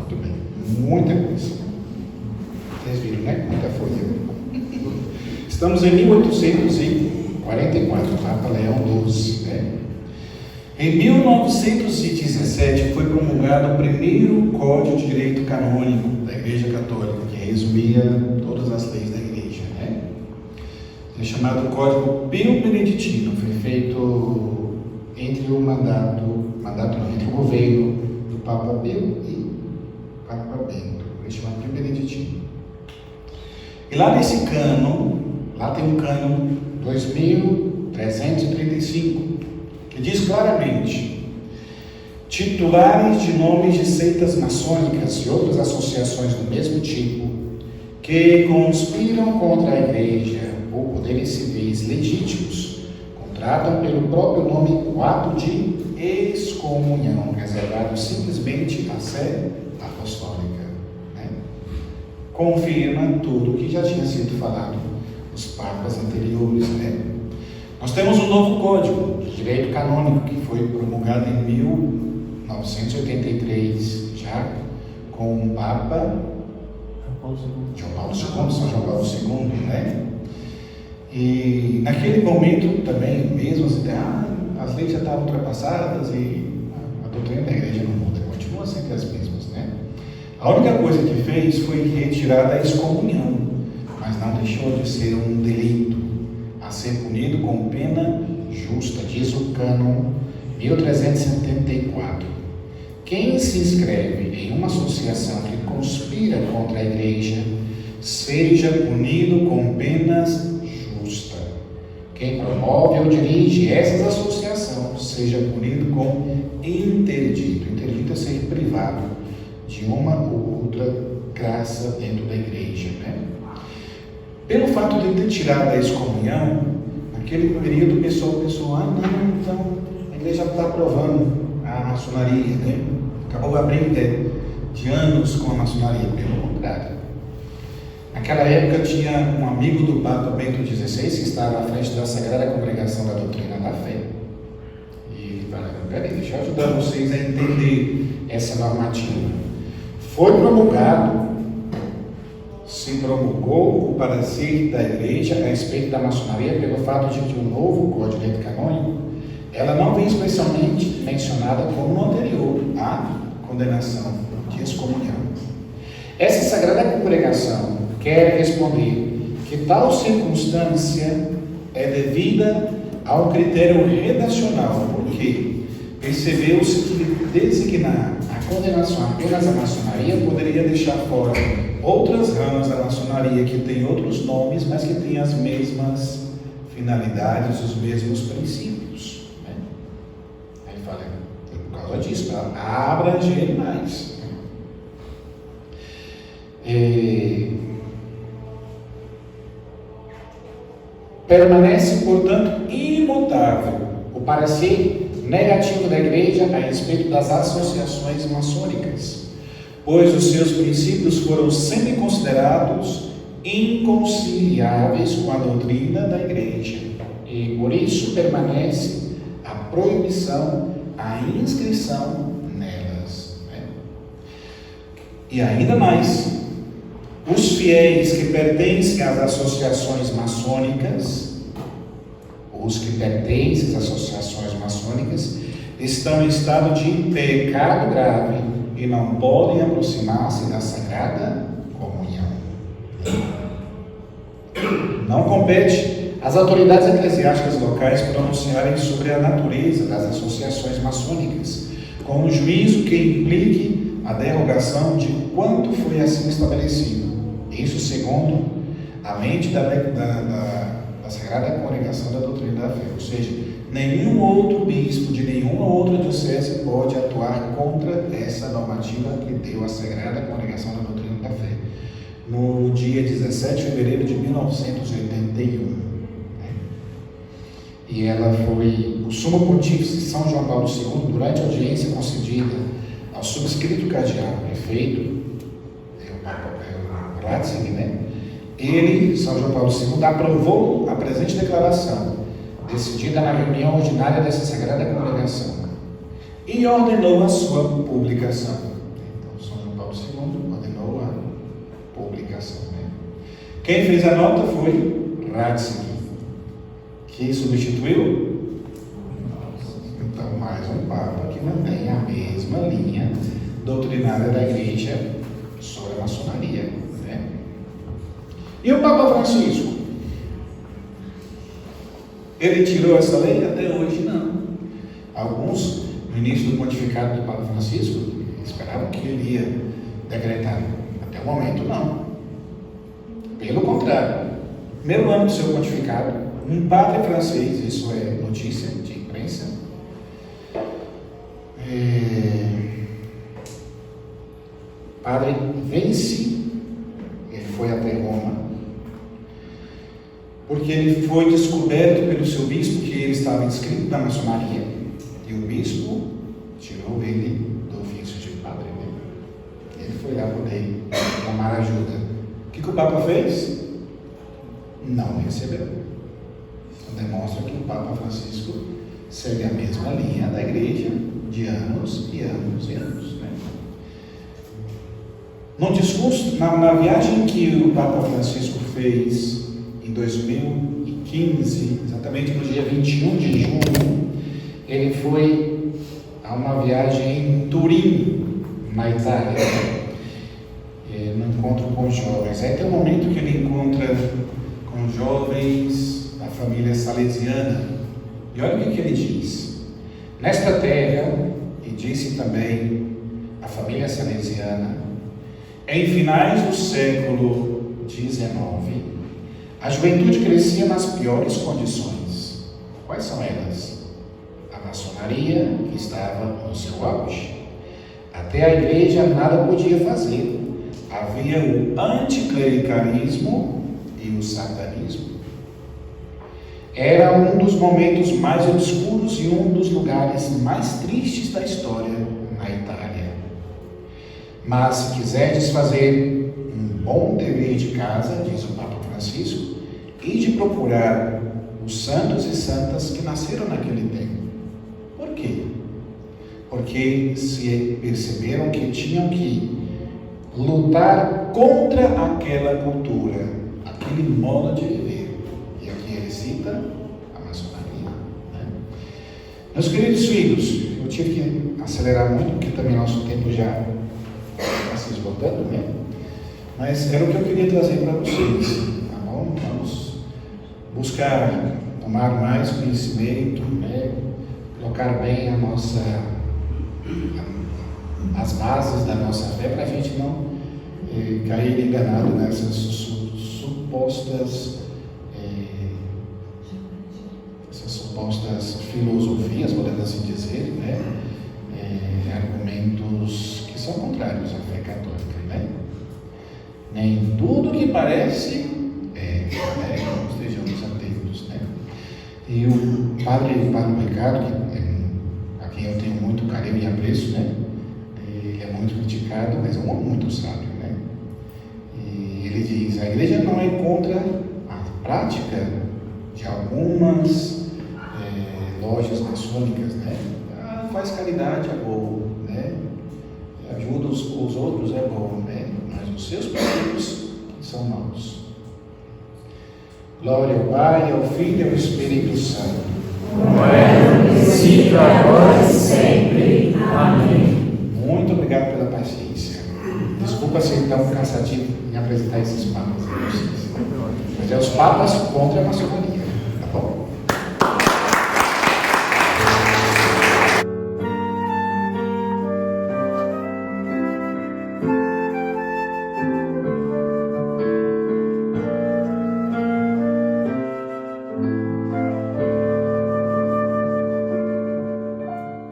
Muito bem, muita coisa. Vocês viram, né? Muita folha. Estamos em 1844, Papa Leão XII, né? Em 1917 foi promulgado o primeiro Código de Direito Canônico da Igreja Católica, que resumia todas as leis da Igreja, né? É chamado Código Pio Beneditino. Foi feito entre o entre o governo do Papa Pio e Papa Bento, ele chama Pio Beneditino. E lá nesse cânon, lá tem um cânon 2335, que diz claramente: titulares de nomes de seitas maçônicas e outras associações do mesmo tipo, que conspiram contra a Igreja ou poderes civis legítimos, contratam pelo próprio nome o ato de excomunhão, reservado simplesmente à sé apostólica, né? Confirma tudo o que já tinha sido falado nos papas anteriores, né? Nós temos um novo código de direito canônico que foi promulgado em 1983, já com o Papa São João Paulo II, né? E naquele momento também, mesmo assim, as leis já estavam ultrapassadas e a doutrina da igreja não muda, continua sempre as mesmas, né? A única coisa que fez foi retirar da excomunhão, mas não deixou de ser um delito a ser punido com pena justa, diz o cânon 1374. Quem se inscreve em uma associação que conspira contra a Igreja seja punido com penas justas. Quem promove ou dirige essas associações seja punido com interdito. Interdito é ser privado de uma ou outra graça dentro da Igreja, né? Pelo fato de ter tirado a excomunhão, naquele período o pessoal pensou, não, então a Igreja está aprovando a maçonaria, né? Acabou abrindo de anos com a maçonaria, pelo contrário. Naquela época tinha um amigo do Papa Bento XVI que estava à frente da Sagrada Congregação da Doutrina da Fé. E ele falou, peraí, deixa eu ajudar vocês a entender essa normativa. Foi promulgado, se promulgou o parecer da Igreja a respeito da maçonaria pelo fato de que o novo Código de Ética Canônico, ela não vem especialmente mencionada como no anterior, a condenação de excomunhão. Essa Sagrada Congregação quer responder que tal circunstância é devida a um critério redacional, porque percebeu-se que designar a condenação apenas à maçonaria poderia deixar fora outras ramas da maçonaria que têm outros nomes, mas que têm as mesmas finalidades, os mesmos princípios, né? Aí fala, por causa disso, para abranger mais. Permanece, portanto, imutável o parecer negativo da Igreja a respeito das associações maçônicas, pois os seus princípios foram sempre considerados inconciliáveis com a doutrina da Igreja, e por isso permanece a proibição, a inscrição nelas, né? E ainda mais, os fiéis que pertencem às associações maçônicas, estão em estado de pecado grave e não podem aproximar-se da Sagrada Comunhão. Não compete às autoridades eclesiásticas locais pronunciarem sobre a natureza das associações maçônicas, com um juízo que implique a derrogação de quanto foi assim estabelecido. Isso segundo a mente da Sagrada Congregação da Doutrina da Fé. Ou seja, nenhum outro bispo de nenhuma outra diocese pode atuar contra essa normativa que deu a Sagrada Congregação da Doutrina da Fé, no dia 17 de fevereiro de 1981. E ela foi o Sumo Pontífice São João Paulo II, durante a audiência concedida ao subscrito cardeal prefeito, o Ratzinger, né? Ele, São João Paulo II, aprovou a presente declaração, decidida na reunião ordinária dessa Sagrada Congregação, e ordenou a sua publicação. Então, São João Paulo II ordenou a publicação, né? Quem fez a nota foi Ratzinger, que substituiu, então, mais um Papa que mantém a mesma linha doutrinária da Igreja sobre a maçonaria, né? E o Papa Francisco? Ele tirou essa lei? Até hoje não. Alguns, no início do pontificado do Papa Francisco, esperavam que ele ia decretar. Até o momento, não. Pelo contrário, no primeiro ano do seu pontificado, um padre francês, isso é notícia de imprensa, padre Vence, ele foi até Roma, porque ele foi descoberto pelo seu bispo que ele estava inscrito na maçonaria, e o bispo tirou ele do ofício de padre, né? Ele foi lá poder tomar ajuda. O que o Papa fez? Não recebeu. Então demonstra que o Papa Francisco segue a mesma linha da Igreja de anos e anos e anos, né? No discurso, na viagem que o Papa Francisco fez em 2015, exatamente no dia 21 de junho, ele foi a uma viagem em Turim, na Itália, no encontro com jovens. Aí tem um momento que ele encontra com jovens da família salesiana, e olha o que ele diz: Nesta terra, e disse também a família salesiana, em finais do século XIX, a juventude crescia nas piores condições. Quais são elas? A maçonaria, que estava no seu auge. Até a igreja nada podia fazer. Havia o anticlericalismo e o satanismo. Era um dos momentos mais obscuros e um dos lugares mais tristes da história na Itália. Mas se quiserdes fazer um bom dever de casa, diz o Papa Francisco, e de procurar os santos e santas que nasceram naquele tempo. Por quê? Porque se perceberam que tinham que lutar contra aquela cultura, aquele modo de viver. E aqui ele cita a maçonaria. Né? Meus queridos filhos, eu tive que acelerar muito, porque também nosso tempo já está se esgotando, né? Mas era o que eu queria trazer para vocês, tá bom? Vamos buscar tomar mais conhecimento, né? Colocar bem as bases da nossa fé, para a gente não cair enganado nessas supostas filosofias, podemos assim dizer, né? Argumentos que são contrários à fé católica, né? Nem tudo que parece estejamos atentos, né? E o padre Ricardo, a quem eu tenho muito carinho e apreço, né? Ele é muito criticado, mas é um homem muito sábio, né? E ele diz: a igreja não é contra a prática de algumas lojas maçônicas, né? Faz caridade, é bom, né? Ajuda os outros, é bom, né? Mas os seus princípios são maus. Glória ao Pai, ao Filho e ao Espírito Santo. Como é no princípio, agora e sempre. Amém. Muito obrigado pela paciência. Desculpa ser tão cansativo em apresentar esses papas a vocês. Mas é os papas contra a maçonaria.